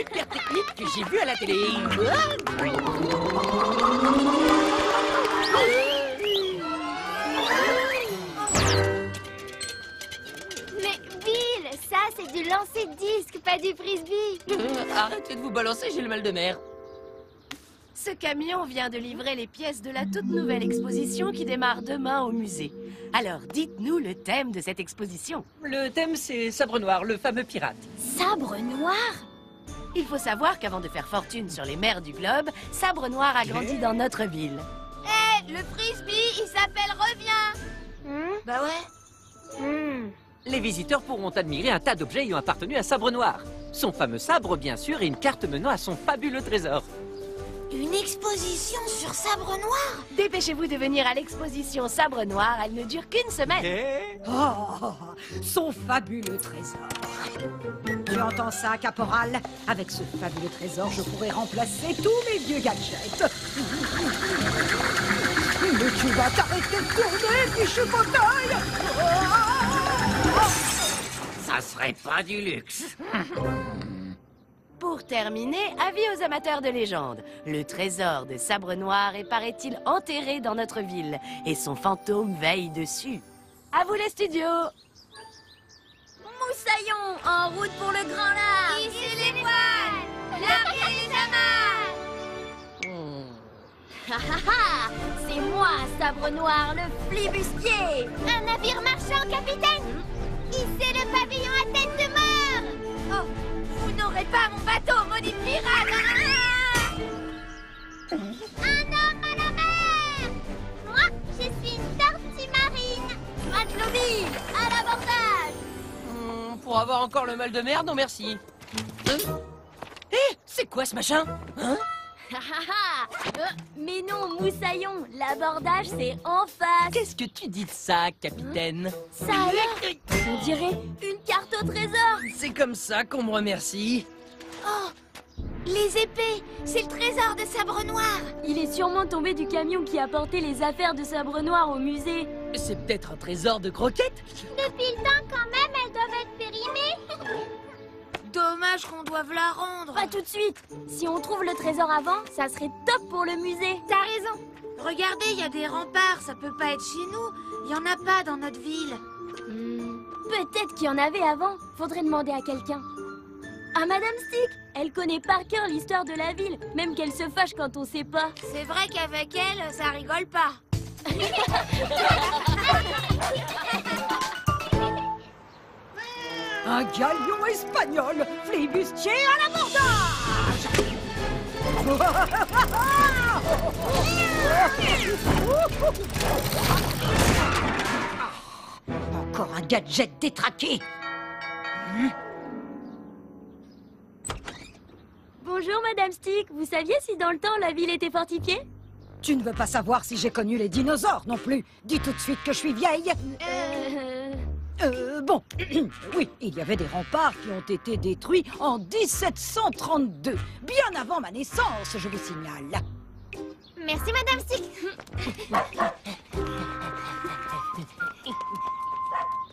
super technique que j'ai vue à la télé. Mais Bill, ça c'est du lancer de disque, pas du frisbee. Arrêtez de vous balancer, j'ai le mal de mer. Ce camion vient de livrer les pièces de la toute nouvelle exposition qui démarre demain au musée. Alors, dites-nous le thème de cette exposition. Le thème, c'est Sabre Noir, le fameux pirate. Sabre noir? Il faut savoir qu'avant de faire fortune sur les mers du globe, Sabre Noir a grandi dans notre ville. Le frisbee, il s'appelle Reviens. Bah ouais. Les visiteurs pourront admirer un tas d'objets ayant appartenu à Sabre Noir. Son fameux sabre, bien sûr, et une carte menant à son fabuleux trésor. Une exposition sur Sabre noir? Dépêchez-vous de venir à l'exposition Sabre Noir, elle ne dure qu'une semaine. Oh, son fabuleux trésor. Tu entends ça, caporal? Avec ce fabuleux trésor, je pourrais remplacer tous mes vieux gadgets. Mais tu vas t'arrêter de tourner, fichu fauteuil! Ça serait pas du luxe. Pour terminer, avis aux amateurs de légendes. Le trésor de Sabre Noir est, paraît-il, enterré dans notre ville, et son fantôme veille dessus. À vous les studios! Moussaillon, en route pour le grand large. Hissez les voiles, larguez les amarres. C'est moi, Sabre Noir, le flibustier. Un navire marchand, capitaine. Hissez le pavillon à tête de mort. Oh, vous n'aurez pas mon bateau, maudit pirate. Un homme à la mer. Moi, je suis une tortue marine. Matelot Bill, à l'abordage. Pour avoir encore le mal de mer, non merci. C'est quoi ce machin? Hein? Mais non, Moussaillon, l'abordage c'est en face. Qu'est-ce que tu dis de ça, capitaine? Ça alors? On dirait une carte au trésor. C'est comme ça qu'on me remercie. Oh, les épées, c'est le trésor de Sabre Noir. Il est sûrement tombé du camion qui a porté les affaires de Sabre Noir au musée. C'est peut-être un trésor de croquettes? Depuis le temps quand même, elles doivent être périmées. Dommage qu'on doive la rendre. Pas tout de suite. Si on trouve le trésor avant, ça serait top pour le musée. T'as raison. Regardez, il y a des remparts. Ça peut pas être chez nous. Il y en a pas dans notre ville. Peut-être qu'il y en avait avant. Faudrait demander à quelqu'un. À Madame Stick. Elle connaît par cœur l'histoire de la ville, même qu'elle se fâche quand on sait pas. C'est vrai qu'avec elle, ça rigole pas. Un galion espagnol, flibustier à l'abordage! Encore un gadget détraqué! Bonjour Madame Stick. Vous saviez si dans le temps la ville était fortifiée? Tu ne veux pas savoir si j'ai connu les dinosaures non plus. Dis tout de suite que je suis vieille. Bon, oui, il y avait des remparts qui ont été détruits en 1732, bien avant ma naissance, je vous signale. Merci Madame Stick.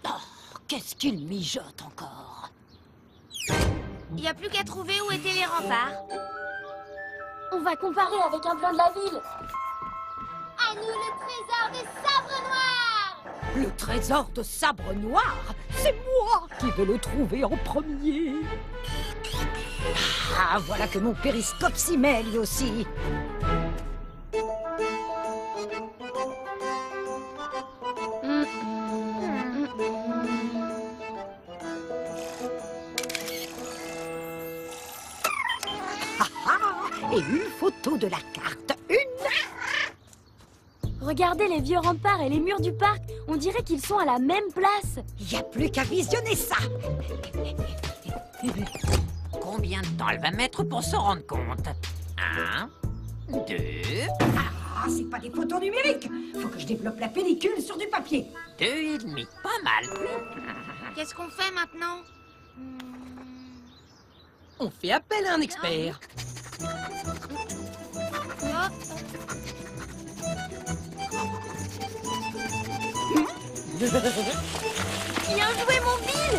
Oh, qu'est-ce qu'il mijote encore? Il n'y a plus qu'à trouver où étaient les remparts. On va comparer avec un plan de la ville. À nous le trésor de Sabre Noir. Le trésor de Sabre Noir? C'est moi qui vais le trouver en premier. Ah, voilà que mon périscope s'y met lui aussi. Et une photo de la carte. Regardez les vieux remparts et les murs du parc. On dirait qu'ils sont à la même place. Il n'y a plus qu'à visionner ça. Combien de temps elle va mettre pour se rendre compte? 1, 2... Ah, c'est pas des photos numériques. Faut que je développe la pellicule sur du papier. 2,5, pas mal. Qu'est-ce qu'on fait maintenant? On fait appel à un expert. Bien joué mon Bill.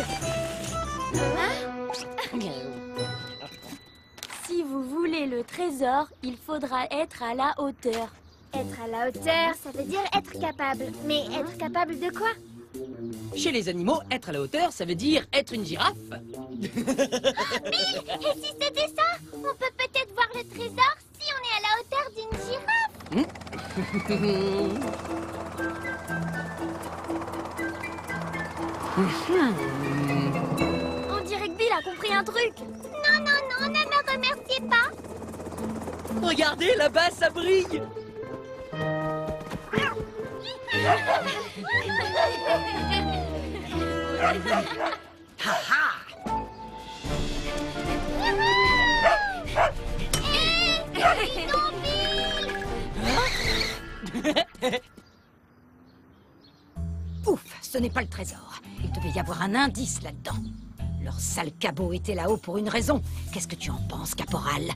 voler le trésor, il faudra être à la hauteur. Être à la hauteur, ça veut dire être capable. Mais être capable de quoi? Chez les animaux, être à la hauteur, ça veut dire être une girafe. Et si c'était ça? On peut peut-être voir le trésor si on est à la hauteur d'une girafe. On dirait que Bill a compris un truc. Non, non, non, ne me remerciez pas. Regardez, là-bas, ça brille. Ouf, ce n'est pas le trésor. Il devait y avoir un indice là-dedans. Leur sale cabot était là-haut pour une raison. Qu'est-ce que tu en penses, caporal?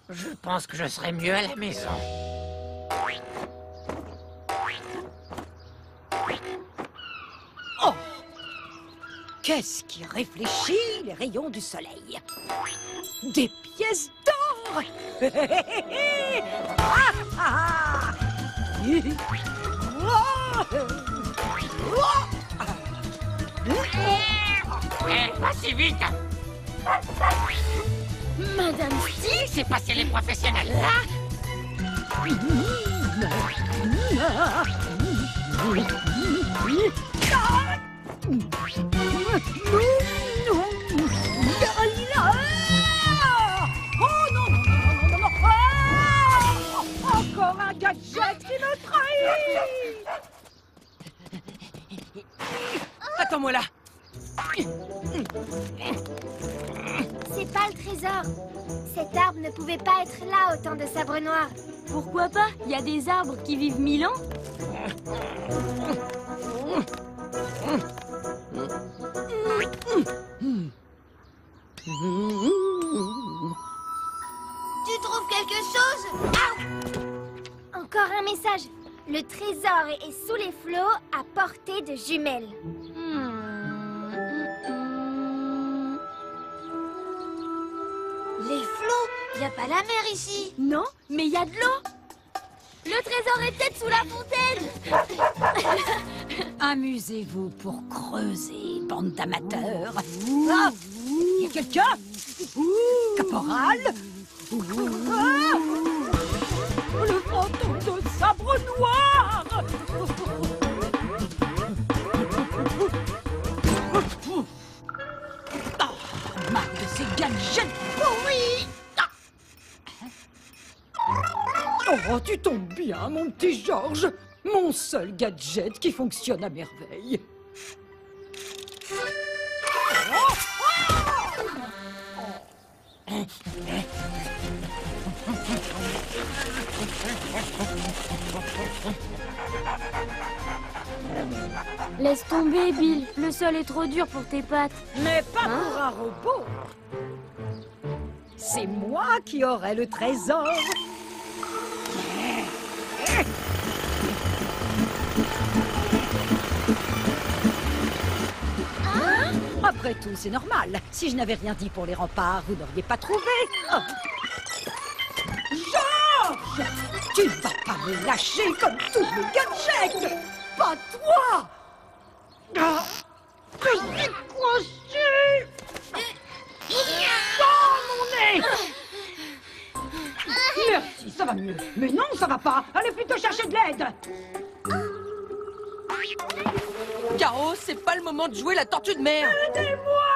Je pense que je serais mieux à la maison. Oh! Qu'est-ce qui réfléchit les rayons du soleil? Des pièces d'or! Ah, ah, ah. Pas si vite! Madame Si, c'est passé les professionnels là! Oh non, non, non, non, non, non. Ah, encore un gadget qui me trahit. Attends-moi là. C'est pas le trésor. Cet arbre ne pouvait pas être là au temps de Sabre Noir. Pourquoi pas? Il y a des arbres qui vivent 1000 ans. Tu trouves quelque chose? Encore un message. Le trésor est sous les flots à portée de jumelles. Les flots? Y a pas la mer ici. Non, mais y a de l'eau. Le trésor est peut-être sous la fontaine. Amusez-vous pour creuser, bande d'amateurs. Ah, y a quelqu'un? Caporal? Ah, le fantôme de Sabre Noir! Ah, marre de ces gadgets pourris! Oh, tu tombes bien, mon petit Georges. Mon seul gadget qui fonctionne à merveille. Laisse tomber, Bill. Le sol est trop dur pour tes pattes. Mais pas pour un robot. C'est moi qui aurai le trésor. Après tout, c'est normal. Si je n'avais rien dit pour les remparts, vous n'auriez pas trouvé. Oh. Georges! Tu ne vas pas me lâcher comme tous les gadgets! Pas toi! Ah. Je suis coincé! Dans mon nez! Merci, ça va mieux. Mais non, ça va pas. Allez plutôt chercher de l'aide. Caro, c'est pas le moment de jouer la tortue de mer. Aidez-moi!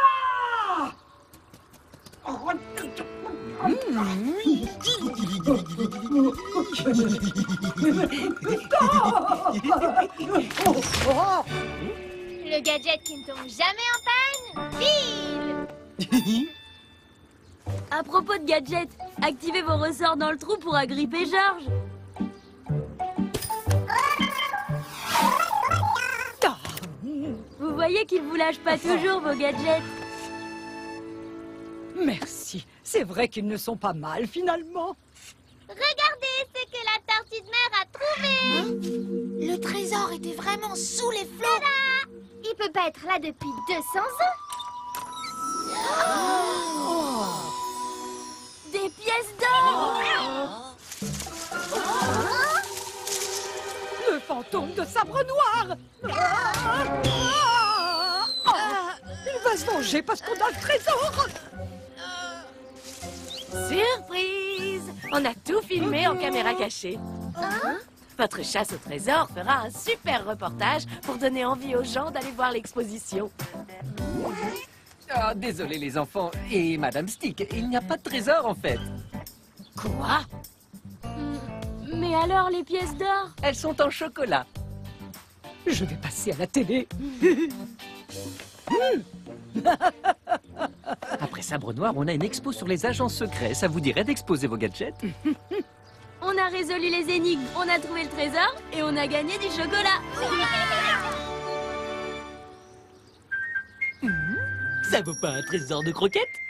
Le gadget qui ne tombe jamais en panne, Bill! À propos de gadgets, activez vos ressorts dans le trou pour agripper Georges. Vous voyez qu'il vous lâche pas toujours vos gadgets. Merci. C'est vrai qu'ils ne sont pas mal, finalement. Regardez ce que la tortue de mer a trouvé! Le trésor était vraiment sous les flots. Il peut pas être là depuis 200 ans. Des pièces d'or! Le fantôme de Sabre Noir. Il va se venger parce qu'on a le trésor. Surprise! On a tout filmé en caméra cachée. Votre chasse au trésor fera un super reportage pour donner envie aux gens d'aller voir l'exposition. Ah, désolé les enfants. Et Madame Stick, il n'y a pas de trésor en fait. Quoi? Mais alors, les pièces d'or? Elles sont en chocolat. Je vais passer à la télé. Après Sabre Noir, on a une expo sur les agents secrets. Ça vous dirait d'exposer vos gadgets? On a résolu les énigmes, on a trouvé le trésor et on a gagné du chocolat. Ça vaut pas un trésor de croquettes?